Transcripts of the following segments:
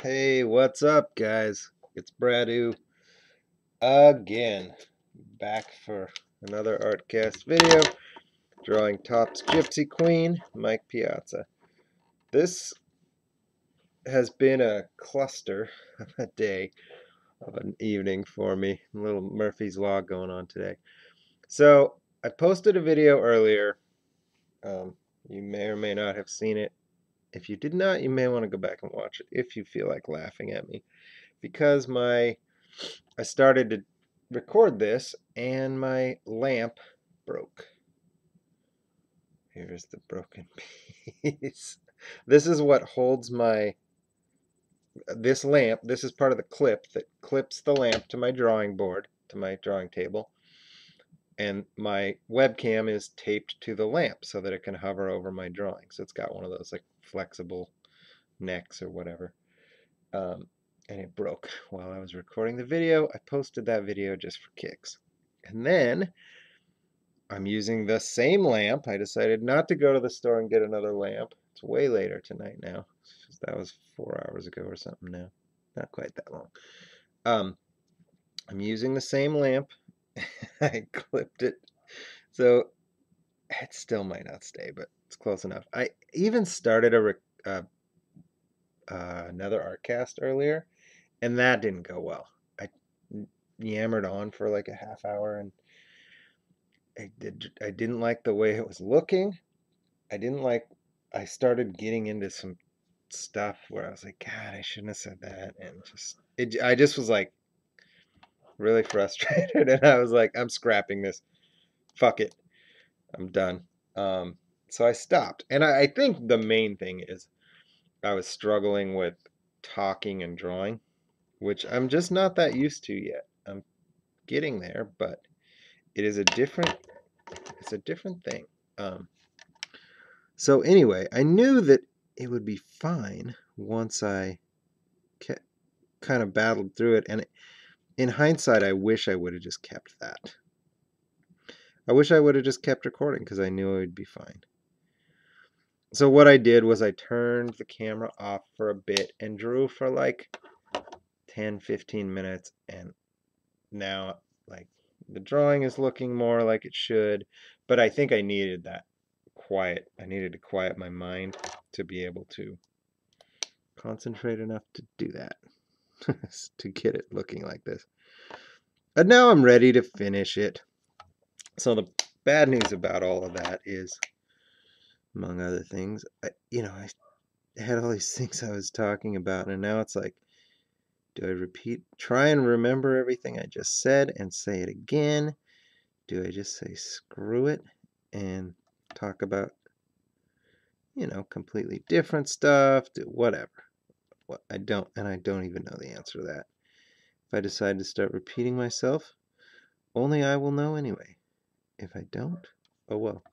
Hey, what's up, guys? It's Bradu again, back for another Artcast video, drawing Topps Gypsy Queen, Mike Piazza. This has been a cluster of a day, of an evening for me. A little Murphy's Law going on today. So, I posted a video earlier. You may or may not have seen it. If you did not, you may want to go back and watch it if you feel like laughing at me. Because I started to record this and my lamp broke. Here's the broken piece. This is what holds this lamp. This is part of the clip that clips the lamp to my drawing board, to my drawing table. And my webcam is taped to the lamp so that it can hover over my drawing. So it's got one of those like flexible necks or whatever. And it broke while I was recording the video. I posted that video just for kicks. And then I'm using the same lamp. I decided not to go to the store and get another lamp. It's way later tonight now. That was 4 hours ago or something now. Not quite that long. I'm using the same lamp. I clipped it. So it still might not stay, but it's close enough. I even started another Artcast earlier, and that didn't go well. I yammered on for like a half hour, and I didn't like the way it was looking. I started getting into some stuff where I was like, God, I shouldn't have said that, and I just was like really frustrated, and I was like, I'm scrapping this. Fuck it, I'm done. So I stopped, and I think the main thing is I was struggling with talking and drawing, which I'm just not that used to yet. I'm getting there, but it's a different thing. So anyway, I knew that it would be fine once I kind of battled through it. And in hindsight, I wish I would have just kept that. I wish I would have just kept recording because I knew it would be fine. So what I did was I turned the camera off for a bit and drew for like 10-15 minutes. And now like the drawing is looking more like it should. But I think I needed that quiet. I needed to quiet my mind to be able to concentrate enough to do that, to get it looking like this. And now I'm ready to finish it. So the bad news about all of that is, among other things, I had all these things I was talking about, and now it's like, do I try and remember everything I just said and say it again? Do I just say screw it and talk about, completely different stuff? Whatever. I don't even know the answer to that. If I decide to start repeating myself, only I will know anyway. If I don't, oh well.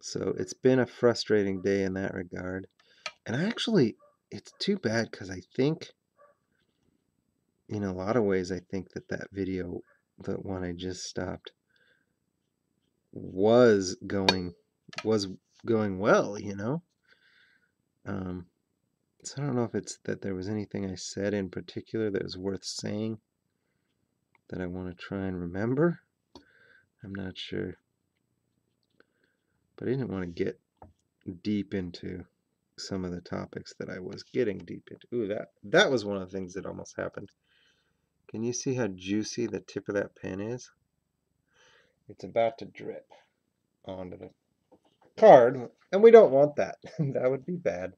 So it's been a frustrating day in that regard. And it's too bad because I think, in a lot of ways, I think that video, the one I just stopped, was going well, So I don't know if it's that there was anything I said in particular that was worth saying that I want to try and remember. I'm not sure. But I didn't want to get deep into some of the topics that I was getting deep into. Ooh, that was one of the things that almost happened. Can you see how juicy the tip of that pen is? It's about to drip onto the card, and we don't want that. That would be bad.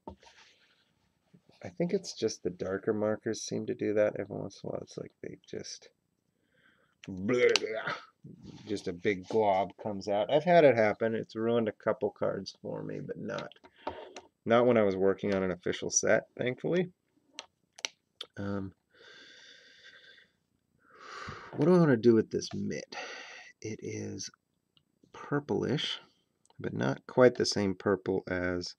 I think it's just the darker markers seem to do that every once in a while. It's like they just a big glob comes out. I've had it happen. It's ruined a couple cards for me, but not when I was working on an official set, thankfully. What do I want to do with this mitt? It is purplish, but not quite the same purple as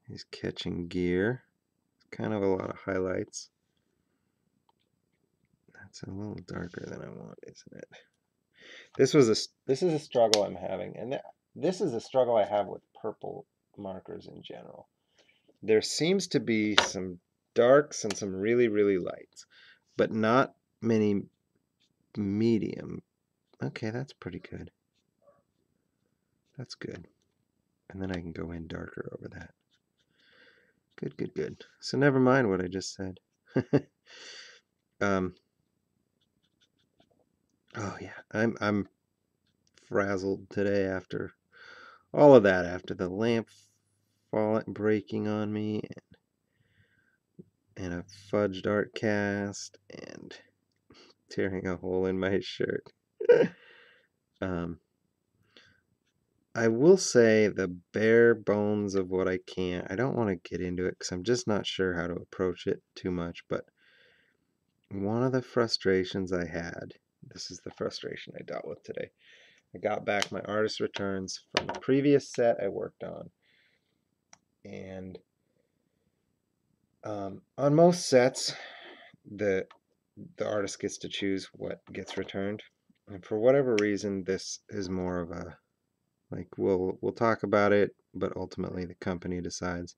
his catching gear. It's kind of a lot of highlights. That's a little darker than I want, isn't it? This is a struggle I'm having, and this is a struggle I have with purple markers in general. There seems to be some darks and some really, really lights, but not many medium. Okay, that's pretty good. That's good. And then I can go in darker over that. Good, good, good. So never mind what I just said. um, oh yeah, I'm frazzled today after all of that, after the lamp falling, breaking on me, and a fudged art cast, and tearing a hole in my shirt. um, I will say the bare bones of what I can. I don't want to get into it because I'm just not sure how to approach it too much, but one of the frustrations I had, this is the frustration I dealt with today. I got back my artist returns from the previous set I worked on, and on most sets, the artist gets to choose what gets returned, and for whatever reason, this is more of a like we'll talk about it, but ultimately the company decides,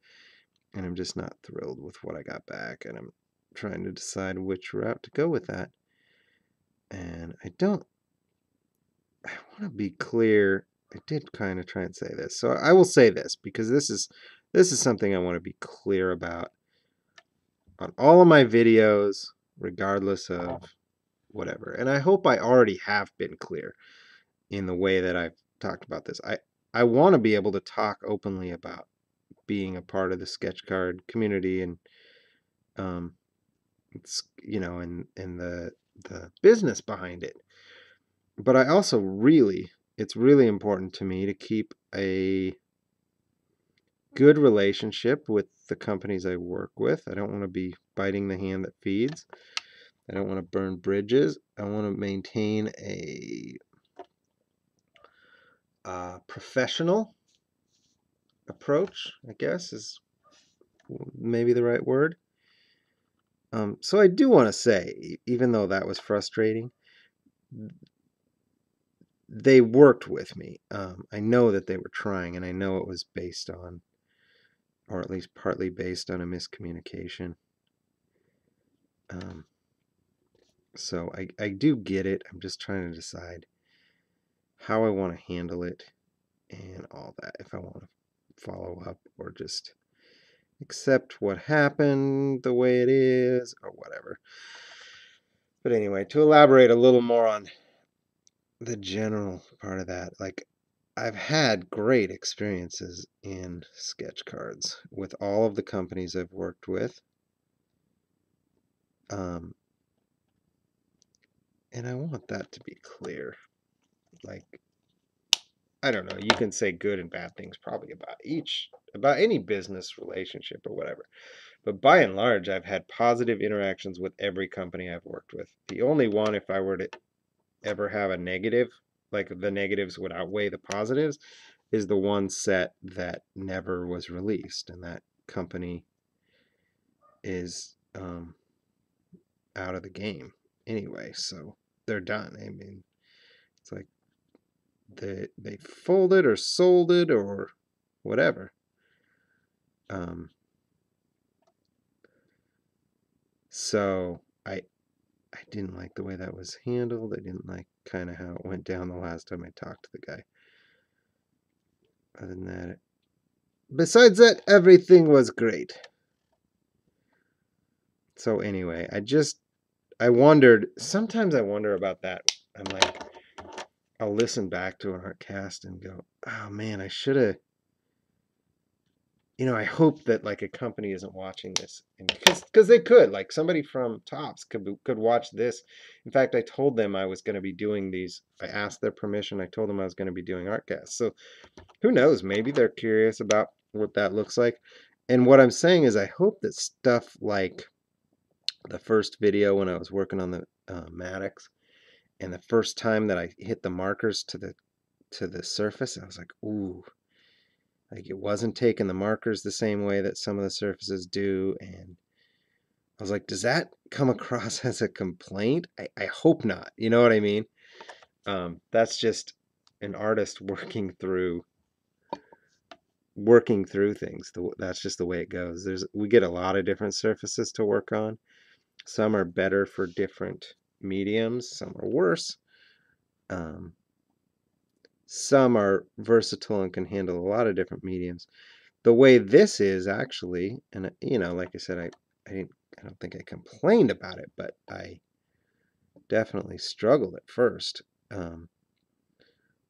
and I'm just not thrilled with what I got back, and I'm trying to decide which route to go with that, and I want to be clear. I did kind of try and say this, so I will say this because this is something I want to be clear about on all of my videos, regardless of whatever. And I hope I already have been clear in the way that I've talked about this. I want to be able to talk openly about being a part of the sketch card community, and it's, you know, and the business behind it. But I also it's really important to me to keep a good relationship with the companies I work with. I don't want to be biting the hand that feeds. I don't want to burn bridges. I want to maintain a professional approach, I guess is maybe the right word. So I do want to say, even though that was frustrating, they worked with me. I know that they were trying, and I know it was based on, or at least partly based on, a miscommunication. So I do get it. I'm just trying to decide how I want to handle it and all that. If I want to follow up or just accept what happened the way it is or whatever. But anyway, to elaborate a little more on the general part of that, like, I've had great experiences in sketch cards with all of the companies I've worked with. And I want that to be clear. Like, I don't know, you can say good and bad things probably about any business relationship or whatever. But by and large, I've had positive interactions with every company I've worked with. The only one, if I were to ever have a negative, like the negatives would outweigh the positives, is the one set that never was released, and that company is out of the game anyway, so they're done. I mean, it's like they folded or sold it or whatever. So I didn't like the way that was handled. I didn't like kind of how it went down the last time I talked to the guy. Other than that, besides that, everything was great. So anyway, I wondered, sometimes I wonder about that. I'm like, I'll listen back to an art cast and go, oh man, I should have, I hope that like a company isn't watching this, and because they could, like somebody from Tops could watch this. In fact, I told them I was going to be doing these. I asked their permission. I told them I was going to be doing art casts. So who knows? Maybe they're curious about what that looks like. And what I'm saying is, I hope that stuff like the first video when I was working on the Maddox, and the first time that I hit the markers to the surface, I was like, ooh, like it wasn't taking the markers the same way that some of the surfaces do, and I was like, does that come across as a complaint? I hope not. You know what I mean? That's just an artist working through working through things. That's just the way it goes. We get a lot of different surfaces to work on. Some are better for different mediums, some are worse. Some are versatile and can handle a lot of different mediums. The way this is actually, and like I said, I don't think I complained about it, but I definitely struggled at first.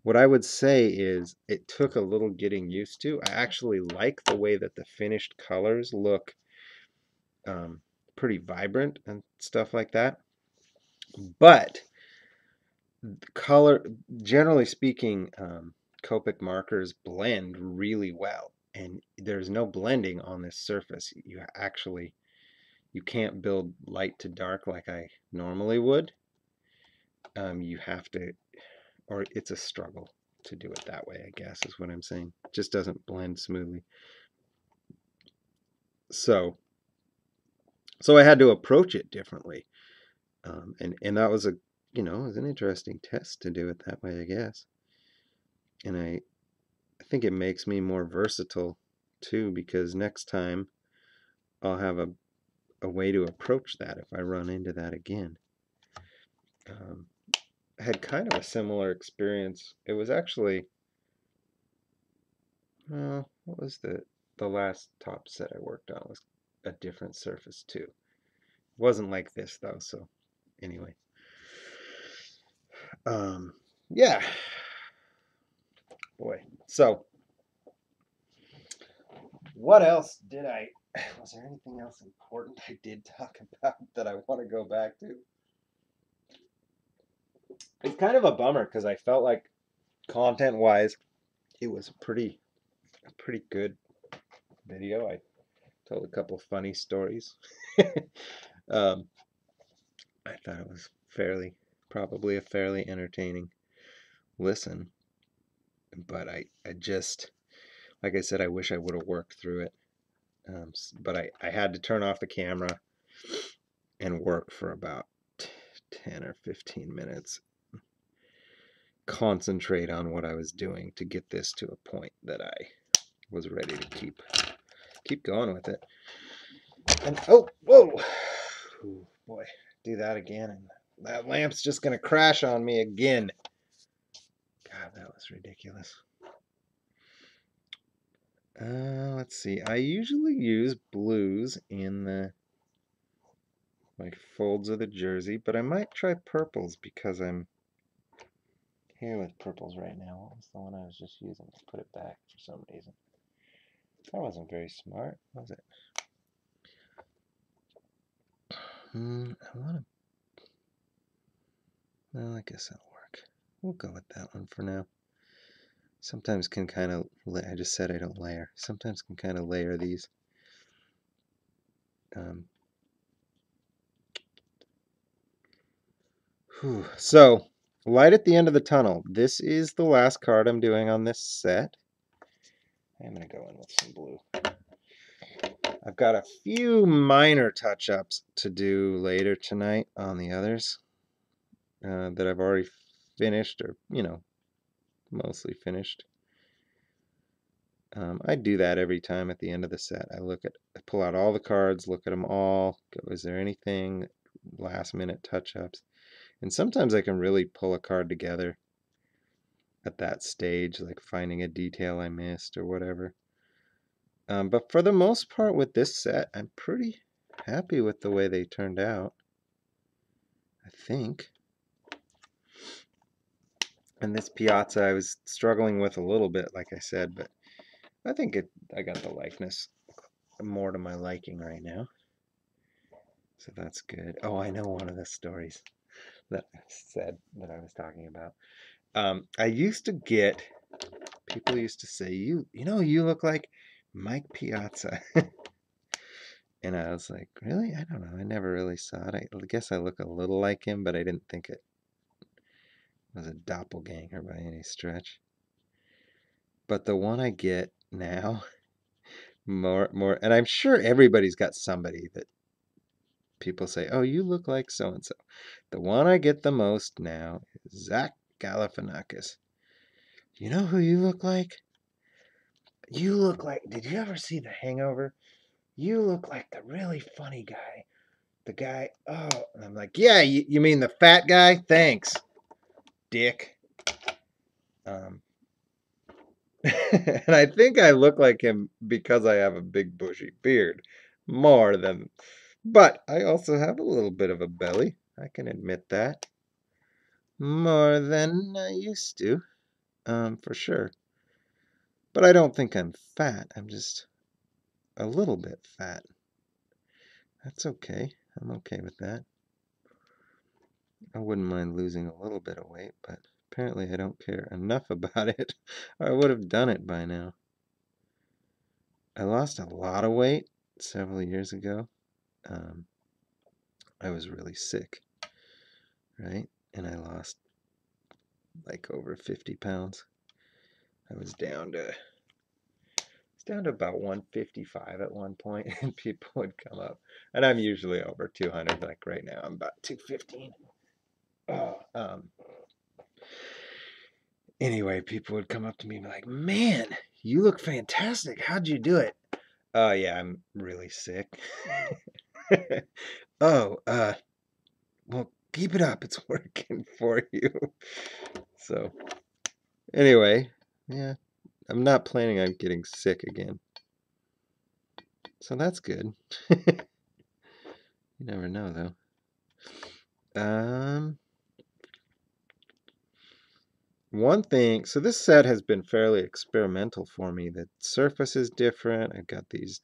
What I would say is it took a little getting used to. I actually like the way that the finished colors look pretty vibrant and stuff like that. But color, generally speaking, Copic markers blend really well, and there's no blending on this surface. You can't build light to dark like I normally would. You have to, or it's a struggle to do it that way, I guess is what I'm saying. It just doesn't blend smoothly. So I had to approach it differently. And that was it was an interesting test to do it that way, I guess. And I think it makes me more versatile too, because next time I'll have a way to approach that if I run into that again. I had kind of a similar experience. It was actually, well, what was the last top set I worked on was a different surface too. It wasn't like this though, so anyway. Yeah. Boy. So what else was there anything else important I did talk about that I want to go back to? It's kind of a bummer because I felt like content-wise, it was a pretty good video. I told a couple funny stories. um, I thought it was probably a fairly entertaining listen. But I just, like I said, I wish I would have worked through it. But I had to turn off the camera and work for about 10 or 15 minutes. Concentrate on what I was doing to get this to a point that I was ready to keep going with it. And oh, whoa, ooh, boy, do that again, and that lamp's just gonna crash on me again. God, that was ridiculous. Let's see. I usually use blues in the like folds of the jersey, but I might try purples because I'm here with purples right now. What was the one I was just using? Let's put it back for some reason. That wasn't very smart, was it? I want to. Well, I guess that'll work. We'll go with that one for now. Sometimes can kind of. I just said I don't layer. Sometimes can kind of layer these. So, light at the end of the tunnel. This is the last card I'm doing on this set. I'm going to go in with some blue. I've got a few minor touch-ups to do later tonight on the others that I've already finished, or, mostly finished. I do that every time at the end of the set. I pull out all the cards, look at them all, go, is there anything, last-minute touch-ups? And sometimes I can really pull a card together at that stage, like finding a detail I missed or whatever. But for the most part with this set, I'm pretty happy with the way they turned out, I think. And this Piazza I was struggling with a little bit, like I said, but I think I got the likeness more to my liking right now. So that's good. Oh, I know one of the stories that I said that I was talking about. I used to get, people used to say, you look like Mike Piazza. And I was like, really? I don't know. I never really saw it. I guess I look a little like him, but I didn't think it was a doppelganger by any stretch. But the one I get now, more, and I'm sure everybody's got somebody that people say, oh, you look like so-and-so. The one I get the most now is Zach Galifianakis. You know who you look like? You look like, did you ever see The Hangover? You look like the really funny guy. The guy, oh, and I'm like, yeah, you mean the fat guy? Thanks, dick. Um, and I think I look like him because I have a big bushy beard more than, but I also have a little bit of a belly. I can admit that. More than I used to, for sure. But I don't think I'm fat. I'm just a little bit fat. That's okay. I'm okay with that. I wouldn't mind losing a little bit of weight, but apparently I don't care enough about it. I would have done it by now. I lost a lot of weight several years ago. I was really sick, right? And I lost like over 50 pounds. I was down to about 155 at one point, and people would come up. And I'm usually over 200, like right now I'm about 215. Oh, anyway, people would come up to me and be like, man, you look fantastic. How'd you do it? Oh, yeah, I'm really sick. Oh, well, keep it up. It's working for you. So, anyway, yeah, I'm not planning on getting sick again. So that's good. You never know, though. One thing, so this set has been fairly experimental for me. The surface is different. I've got these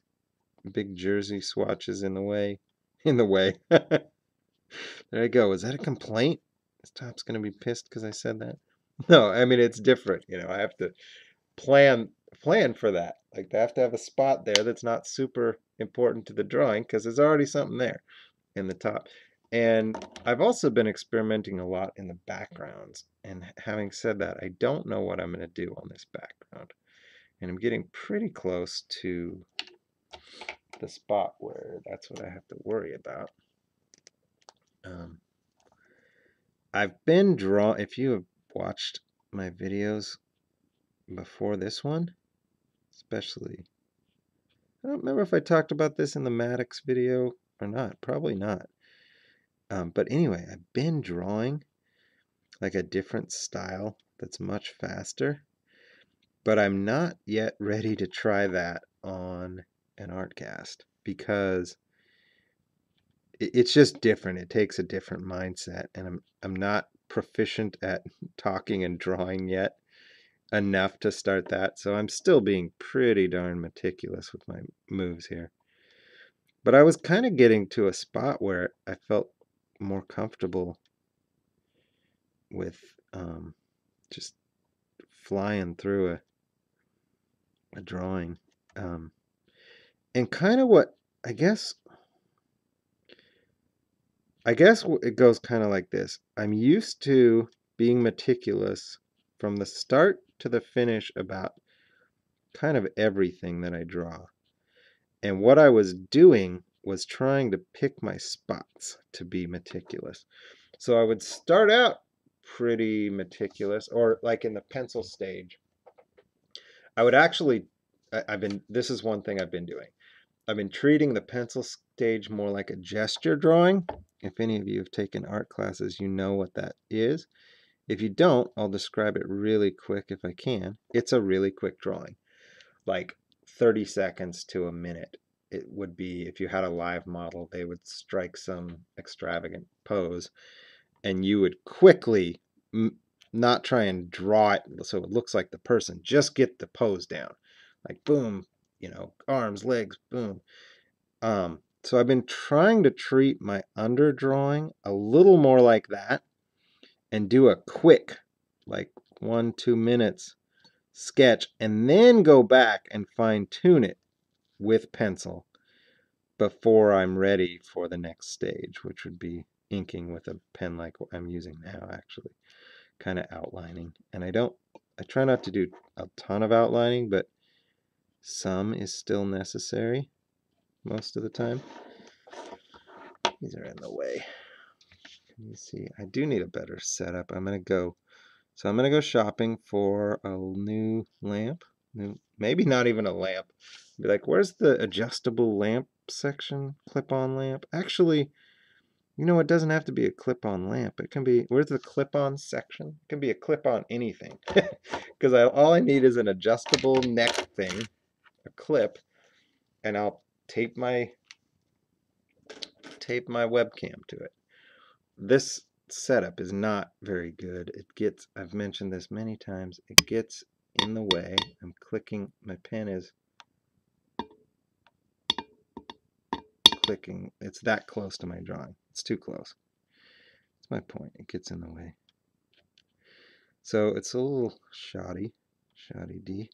big jersey swatches in the way. In the way. There I go. Is that a complaint? This top's going to be pissed because I said that? No, I mean, it's different. You know, I have to plan for that. Like, I have to have a spot there that's not super important to the drawing because there's already something there in the top. And I've also been experimenting a lot in the backgrounds. And having said that, I don't know what I'm going to do on this background. And I'm getting pretty close to the spot where that's what I have to worry about. I've been drawn, if you have watched my videos before this one, especially, I don't remember if I talked about this in the Maddox video or not, probably not. But anyway, I've been drawing like a different style that's much faster, but I'm not yet ready to try that on an Artcast because it's just different. It takes a different mindset, and I'm not proficient at talking and drawing yet enough to start that. So I'm still being pretty darn meticulous with my moves here. But I was kind of getting to a spot where I felt more comfortable with just flying through a drawing. And kind of what I guess it goes kind of like this. I'm used to being meticulous from the start to the finish about kind of everything that I draw. And what I was doing was trying to pick my spots to be meticulous. So I would start out pretty meticulous, or like in the pencil stage, I would actually, this is one thing I've been doing. I've been treating the pencil stage more like a gesture drawing. If any of you have taken art classes, you know what that is. If you don't, I'll describe it really quick if I can. It's a really quick drawing, like 30 seconds to a minute. It would be, if you had a live model, they would strike some extravagant pose, and you would quickly not try and draw it so it looks like the person. Just get the pose down. Like, boom, you know, arms, legs, boom. So I've been trying to treat my underdrawing a little more like that and do a quick, like 1-2 minutes sketch, and then go back and fine tune it with pencil before I'm ready for the next stage, which would be inking with a pen like what I'm using now, actually, kind of outlining. And I try not to do a ton of outlining, but some is still necessary most of the time. These are in the way. Can you see? I do need a better setup. I'm going to go shopping for a new lamp. Maybe not even a lamp. Be like, where's the adjustable lamp section? Clip-on lamp? Actually, it doesn't have to be a clip-on lamp. It can be, where's the clip-on section? It can be a clip-on anything. Because all I need is an adjustable neck thing, a clip, and I'll tape my webcam to it. This setup is not very good. I've mentioned this many times, it gets in the way. I'm clicking, my pen is clicking. It's that close to my drawing. It's too close. That's my point. It gets in the way. So it's a little shoddy D.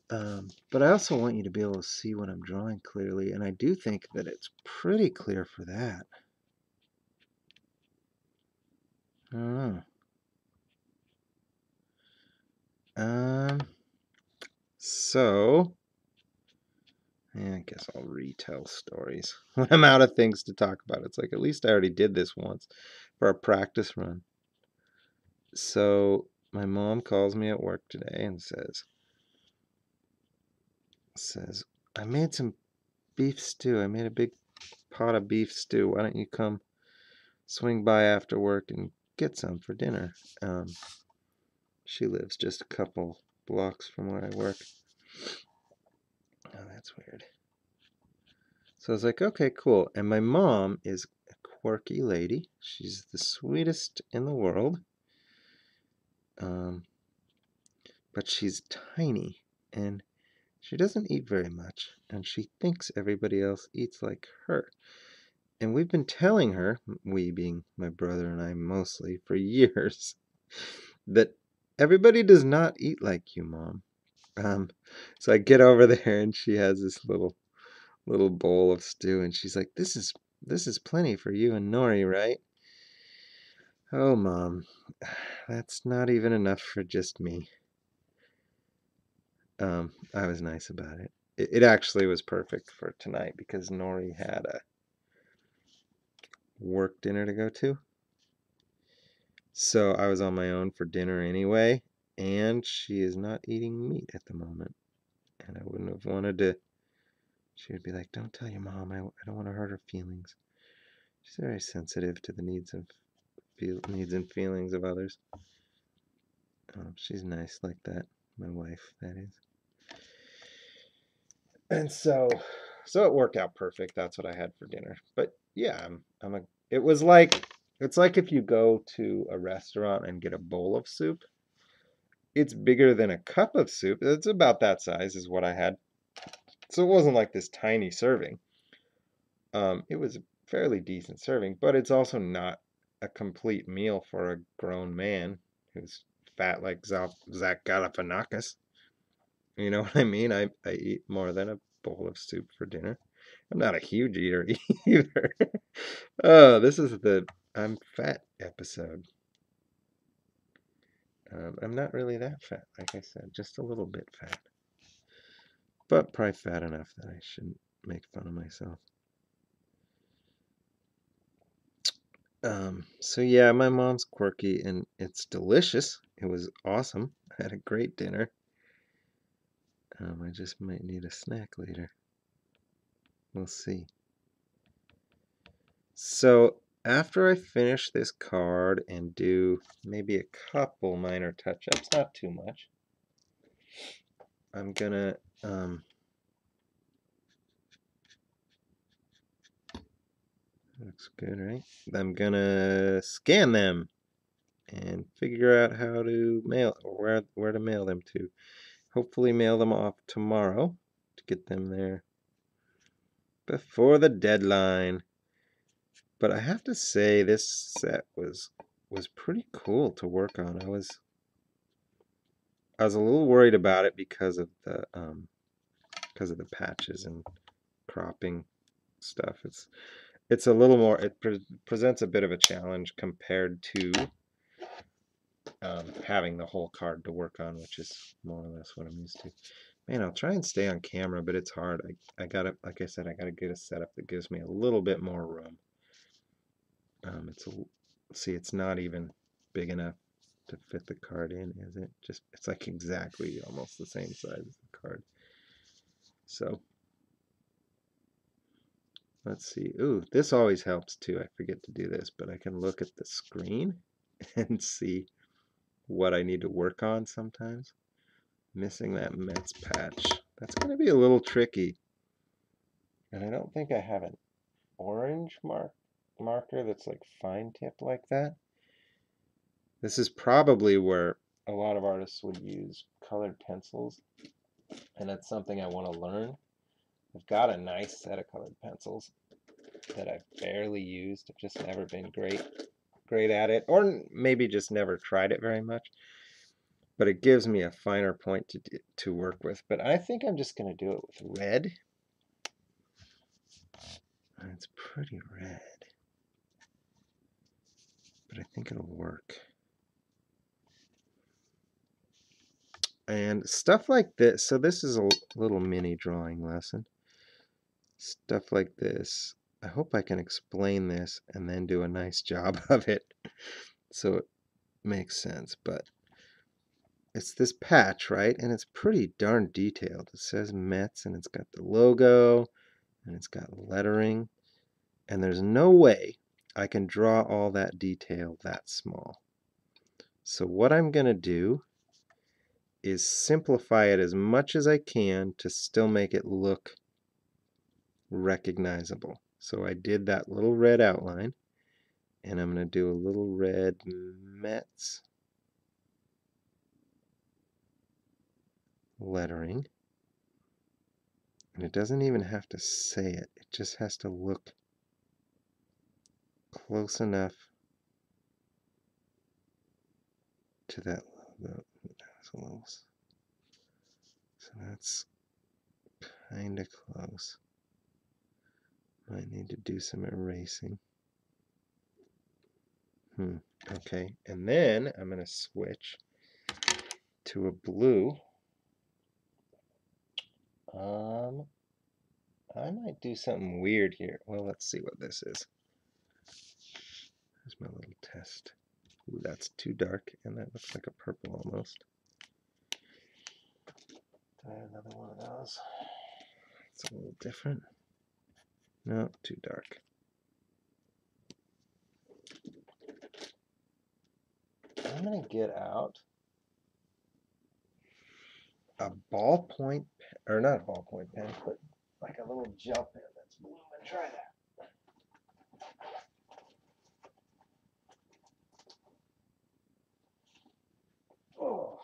But I also want you to be able to see what I'm drawing clearly, and I do think that it's pretty clear for that. I don't know. So yeah, I guess I'll retell stories when I'm out of things to talk about. It's like, at least I already did this once for a practice run. So my mom calls me at work today and says, I made some beef stew. I made a big pot of beef stew. Why don't you come swing by after work and get some for dinner? She lives just a couple blocks from where I work. Oh, that's weird. So I was like, okay, cool. And my mom is a quirky lady. She's the sweetest in the world. But she's tiny, and she doesn't eat very much, and she thinks everybody else eats like her. And we've been telling her, we being my brother and I mostly, for years, that everybody does not eat like you, Mom. So I get over there, and she has this little bowl of stew, and she's like, "This is plenty for you and Nori, right?" Oh, Mom, that's not even enough for just me. I was nice about it. It actually was perfect for tonight because Nori had a work dinner to go to. So I was on my own for dinner anyway, and she is not eating meat at the moment. And I wouldn't have wanted to. She would be like, "Don't tell your mom. I don't want to hurt her feelings." She's very sensitive to the needs and feelings of others. She's nice like that. My wife, that is. And so it worked out perfect. That's what I had for dinner. But yeah, it's like if you go to a restaurant and get a bowl of soup. It's bigger than a cup of soup. It's about that size is what I had. So it wasn't like this tiny serving. It was a fairly decent serving, but it's also not a complete meal for a grown man who's fat like Zach Galifianakis. You know what I mean? I eat more than a bowl of soup for dinner. I'm not a huge eater either. Oh, this is the I'm fat episode. I'm not really that fat, like I said, just a little bit fat. But probably fat enough that I shouldn't make fun of myself. So yeah, my mom's quirky and it's delicious. It was awesome. I had a great dinner. I just might need a snack later. We'll see. So after I finish this card and do maybe a couple minor touch-ups, not too much, I'm gonna looks good, right? I'm gonna scan them and figure out how to mail where to mail them to. Hopefully mail them off tomorrow to get them there before the deadline. But I have to say this set was pretty cool to work on. I was a little worried about it because of the patches and cropping stuff. It's a little more, it presents a bit of a challenge compared to having the whole card to work on, which is more or less what I'm used to. Man, I'll try and stay on camera, but it's hard. I gotta, like I said, I gotta get a setup that gives me a little bit more room. See, it's not even big enough to fit the card in, is it? Just, it's like exactly almost the same size as the card. So let's see. Ooh, this always helps too. I forget to do this, but I can look at the screen and see what I need to work on sometimes. Missing that Mets patch. That's going to be a little tricky. And I don't think I have an orange marker that's like fine tipped like that. This is probably where a lot of artists would use colored pencils, and it's something I want to learn. I've got a nice set of colored pencils that I've barely used. I've just never been great at it, or maybe just never tried it very much. But it gives me a finer point to work with. But I think I'm just going to do it with red. And it's pretty red, but I think it'll work. And stuff like this, so this is a little mini drawing lesson. Stuff like this, I hope I can explain this and then do a nice job of it so it makes sense. But it's this patch, right? And it's pretty darn detailed. It says Mets, and it's got the logo, and it's got lettering. And there's no way I can draw all that detail that small. So what I'm going to do is simplify it as much as I can to still make it look recognizable. So I did that little red outline, and I'm going to do a little red Mets lettering. And it doesn't even have to say it. It just has to look close enough to that logo. So that's kind of close. Might need to do some erasing. Okay, and then I'm going to switch to a blue. I might do something weird here. Well, let's see what this is. Here's my little test. Ooh, that's too dark, and that looks like a purple almost. Do I have another one of those? It's a little different. No, too dark. I'm going to get out a ballpoint, or not a ballpoint pen, but like a little gel pen that's blue. I'm going to try that. Oh.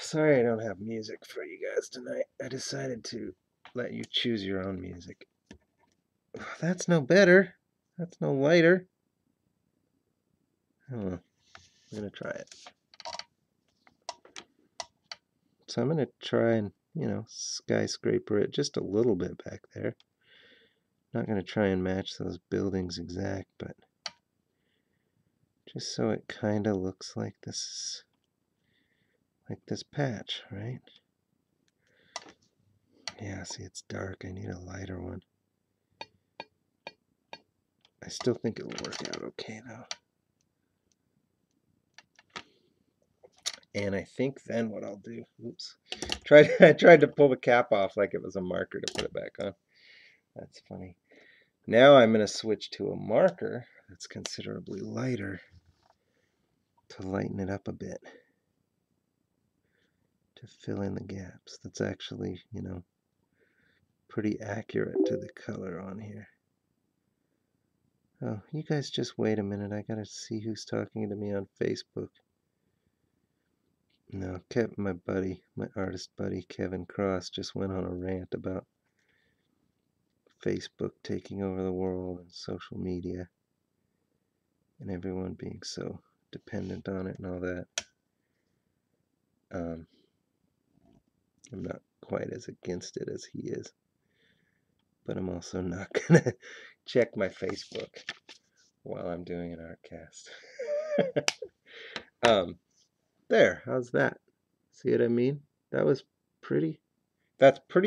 Sorry I don't have music for you guys tonight. I decided to let you choose your own music. That's no better. That's no lighter. Oh, I'm going to try it. So I'm going to try and, skyscraper it just a little bit back there. Not going to try and match those buildings exact, but just so it kind of looks like this patch, right? Yeah, see, it's dark. I need a lighter one. I still think it'll work out okay, though. And I think then what I'll do, I tried to pull the cap off like it was a marker to put it back on. That's funny. Now I'm going to switch to a marker that's considerably lighter to lighten it up a bit, to fill in the gaps. That's actually, pretty accurate to the color on here. Oh, you guys just wait a minute. I gotta see who's talking to me on Facebook. No, my artist buddy, Kevin Cross, just went on a rant about Facebook taking over the world and social media and everyone being so dependent on it and all that. I'm not quite as against it as he is, but I'm also not gonna check my Facebook while I'm doing an Artcast. There, how's that? See what I mean? That's pretty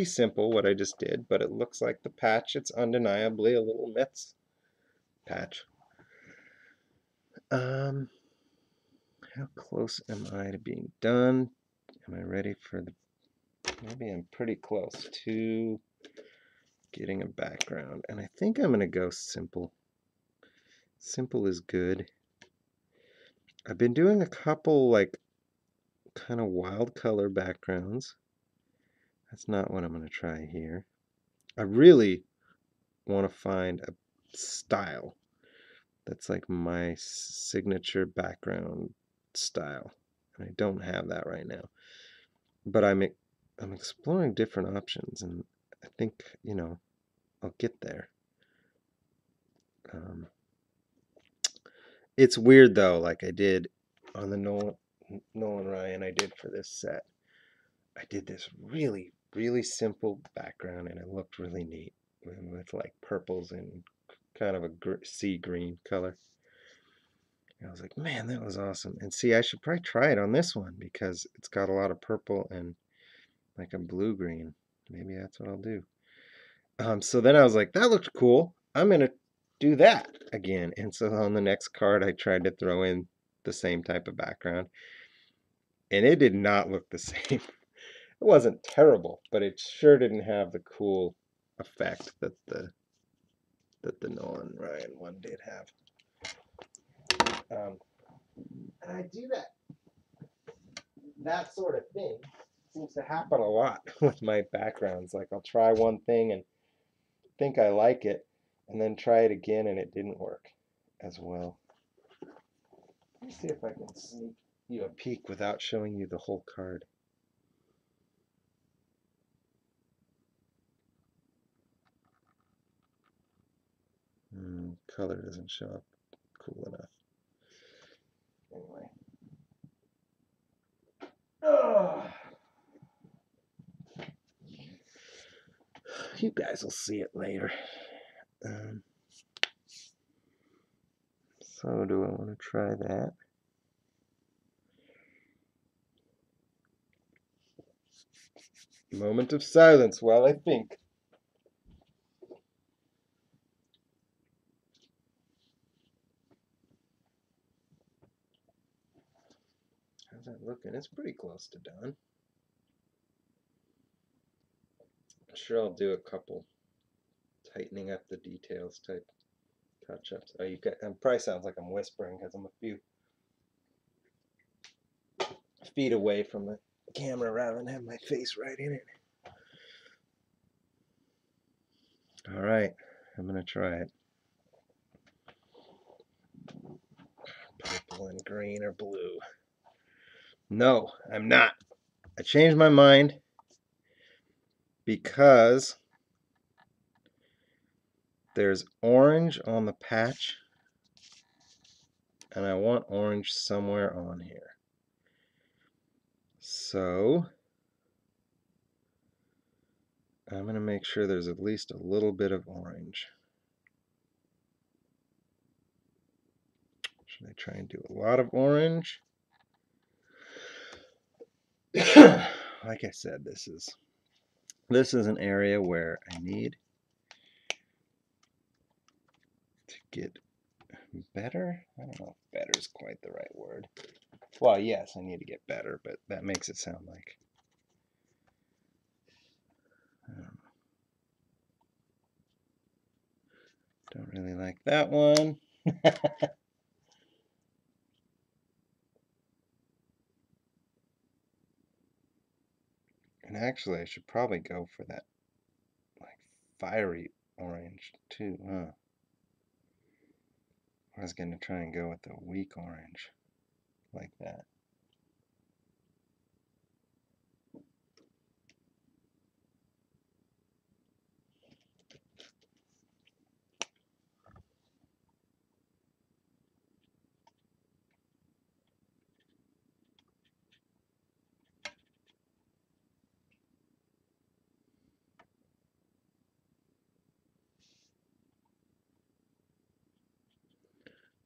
simple what I just did, but it looks like the patch. It's undeniably a little Mets patch. How close am I to being done? Am I ready for the... Maybe I'm pretty close to getting a background. And I think I'm going to go simple. Simple is good. I've been doing a couple like kind of wild color backgrounds. That's not what I'm going to try here. I really want to find a style that's like my signature background style. And I don't have that right now. But I'm exploring different options, and I think, you know, I'll get there. It's weird though, like I did on the Nolan Ryan I did for this set. I did this really, really simple background, and it looked really neat with like purples and kind of a sea green color. And I was like, man, that was awesome. And see, I should probably try it on this one because it's got a lot of purple and like a blue green. Maybe that's what I'll do. So then I was like, that looked cool. I'm going to do that again. And so on the next card, I tried to throw in the same type of background. And it did not look the same. It wasn't terrible, but it sure didn't have the cool effect that the Nolan Ryan one did have. And I do that sort of thing seems to happen a lot with my backgrounds. Like I'll try one thing and think I like it, and then try it again and it didn't work as well. Let me see if I can sneak you a peek without showing you the whole card. Color doesn't show up cool enough. Anyway. You guys will see it later. So do I want to try that? Moment of silence while I think. How's that looking? It's pretty close to done. I'm sure I'll do a couple tightening up the details type touch-ups. Oh, you got. It probably sounds like I'm whispering because I'm a few feet away from the camera rather than have my face right in it. All right, I'm gonna try it. Purple and green or blue. No, I'm not. I changed my mind because there's orange on the patch and I want orange somewhere on here. So I'm going to make sure there's at least a little bit of orange. Should I try and do a lot of orange? Like I said, this is an area where I need to get better. I don't know if better is quite the right word. Well, yes, I need to get better, but that makes it sound like don't really like that one. And actually, I should probably go for that like fiery orange too, huh? I was going to try and go with the weak orange like that.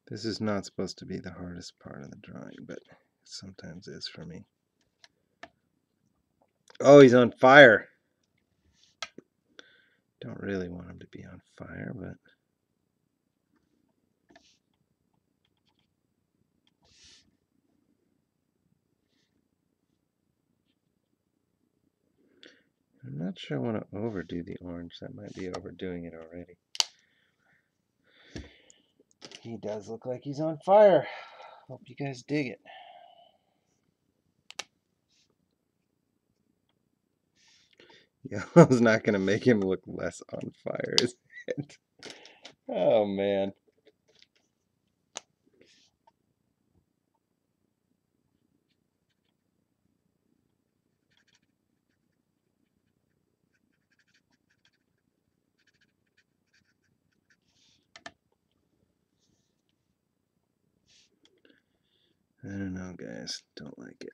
This is not supposed to be the hardest part of the drawing, but it sometimes is for me. Oh, he's on fire. Don't really want him to be on fire, but I'm not sure I want to overdo the orange. That might be overdoing it already. He does look like he's on fire. Hope you guys dig it. Yellow's not going to make him look less on fire, is it? Oh, man. I don't know, guys. Don't like it.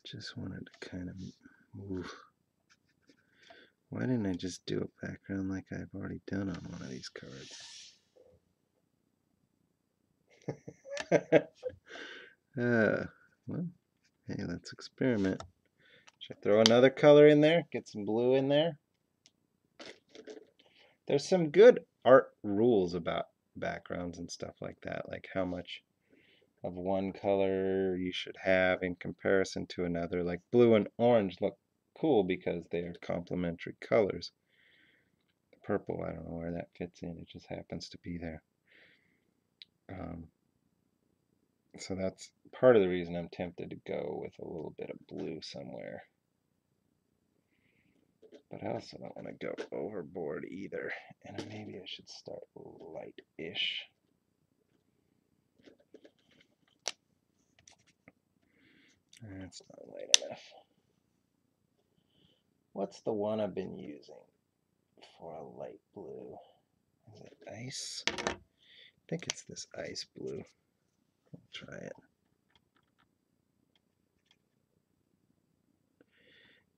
Just wanted to kind of move. Why didn't I just do a background like I've already done on one of these cards? Well, hey, let's experiment. Should I throw another color in there? Get some blue in there? There's some good art rules about backgrounds and stuff like that, like how much of one color you should have in comparison to another. Like blue and orange look cool because they are complementary colors. The purple, I don't know where that fits in. It just happens to be there. So that's part of the reason I'm tempted to go with a little bit of blue somewhere. But I also don't want to go overboard either. And maybe I should start light-ish. That's not light enough. What's the one I've been using for a light blue? Is it ice? I think it's this ice blue. I'll try it.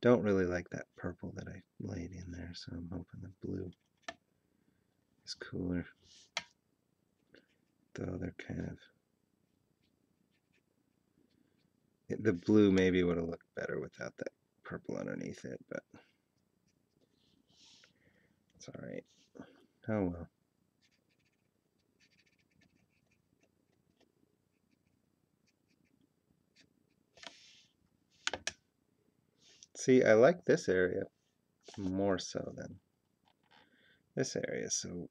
Don't really like that purple that I laid in there, so I'm hoping the blue is cooler. Though they're kind of... The blue maybe would have looked better without that purple underneath it, but it's alright. Oh well. See, I like this area more so than this area, so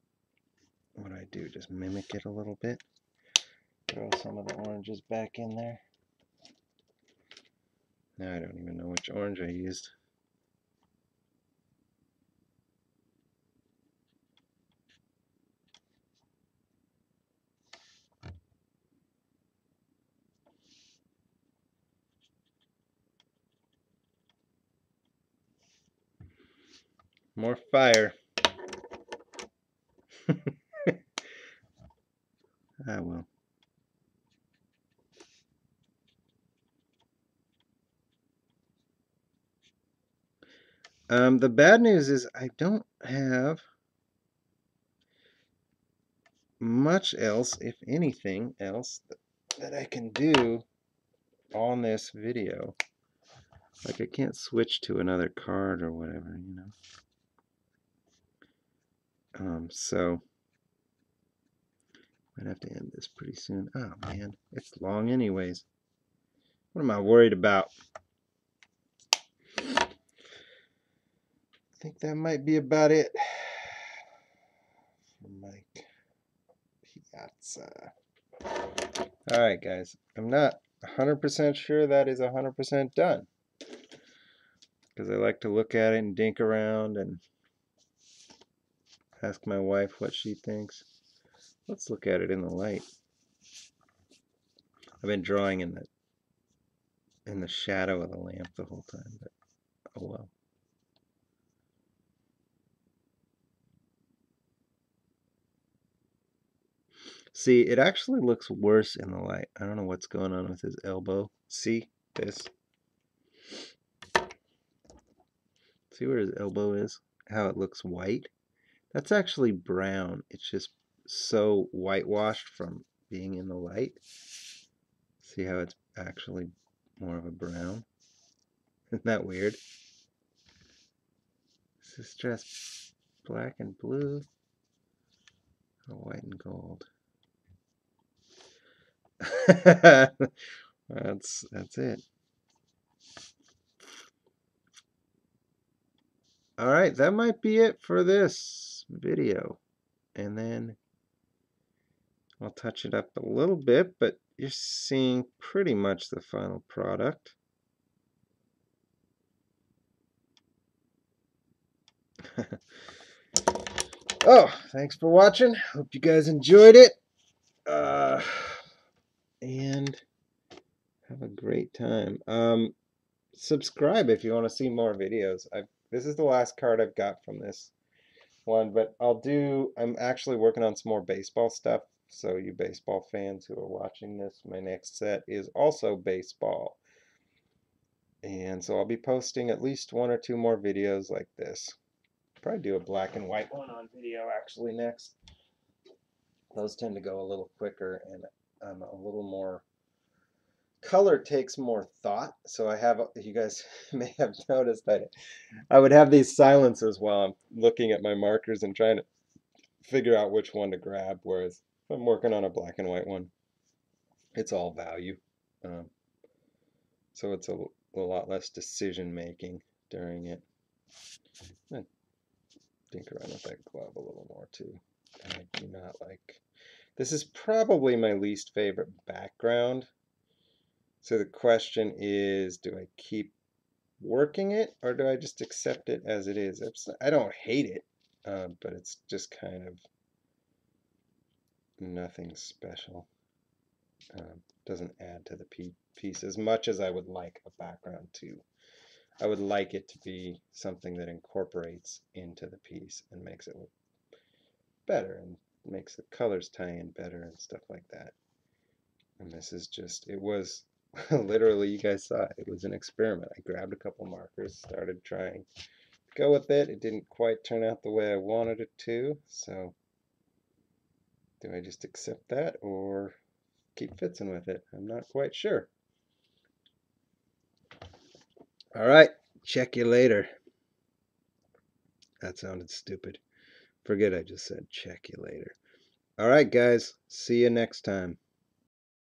what I do, just mimic it a little bit. Throw some of the oranges back in there. Now I don't even know which orange I used. More fire. Ah, well. The bad news is I don't have much else, if anything else, that I can do on this video. Like I can't switch to another card or whatever, you know. So I'd have to end this pretty soon. Oh man, it's long anyways. What am I worried about? I think that might be about it for Mike Piazza. Alright guys, I'm not 100% sure that is 100% done, because I like to look at it and dink around and ask my wife what she thinks. Let's look at it in the light. I've been drawing in the shadow of the lamp the whole time, but oh well. See, it actually looks worse in the light. I don't know what's going on with his elbow. See this? See where his elbow is? How it looks white? That's actually brown. It's just so whitewashed from being in the light. See how it's actually more of a brown? Isn't that weird? Is this dress black and blue or white and gold? That's it. All right, that might be it for this video. And then I'll touch it up a little bit, but you're seeing pretty much the final product. Oh, thanks for watching. Hope you guys enjoyed it. And have a great time. Subscribe if you want to see more videos. This is the last card I've got from this one, but I'm actually working on some more baseball stuff. So you baseball fans who are watching this, my next set is also baseball. And so I'll be posting at least 1 or 2 more videos like this. Probably do a black and white one on video actually next. Those tend to go a little quicker, and I'm a little more, color takes more thought. So you guys may have noticed that I would have these silences while I'm looking at my markers and trying to figure out which one to grab, whereas if I'm working on a black and white one, it's all value. So it's a lot less decision making during it. I tinker around with that glove a little more too. I do not like, this is probably my least favorite background. So the question is, do I keep working it or do I just accept it as it is? I don't hate it, but it's just kind of nothing special. Doesn't add to the piece as much as I would like a background to. I would like it to be something that incorporates into the piece and makes it look better and makes the colors tie in better and stuff like that. And this is just, it was literally, you guys saw it, it was an experiment. I grabbed a couple markers, started trying to go with it. It didn't quite turn out the way I wanted it to, so do I just accept that or keep fitzing with it? I'm not quite sure. All right, check you later. That sounded stupid. Forget I just said check you later. All right, guys, see you next time.